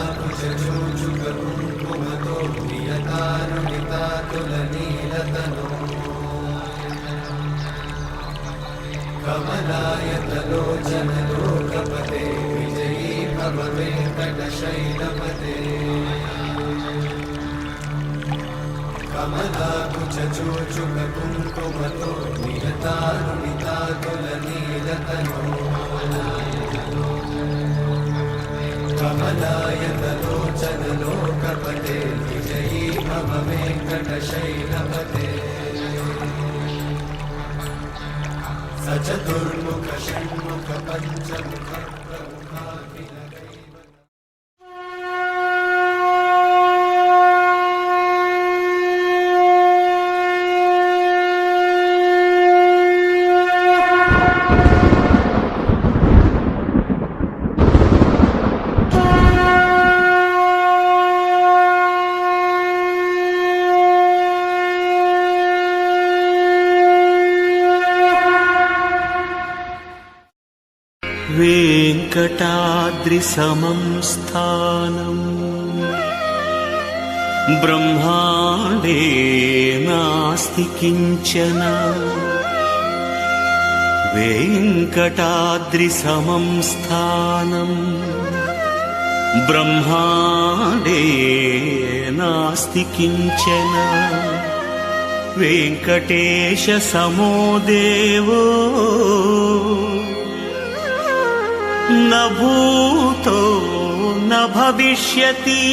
कमलाकुचूचुककुङ्कुमतो नियतारुणितातुलनीलतनो कमलायतलोचनलोकपते विजयी भव वेङ्कटशैलपते कमलाकुचूचुककुङ्कुमतो नियतारुणितातुलनीलतनो कमलायतलोचनलोकपते विजयी भव वेङ्कटशैलपते स चतुर्मुख षण्मुख पञ्चमुख प्रमुखाखिल वेङ्कटाद्रिसमं स्थानं ब्रह्माण्डे नास्ति किञ्चन वेङ्कटाद्रिसमं स्थानं ब्रह्माण्डे नास्ति किञ्चन वेङ्कटेशसमो देवो न भूतो न भविष्यति।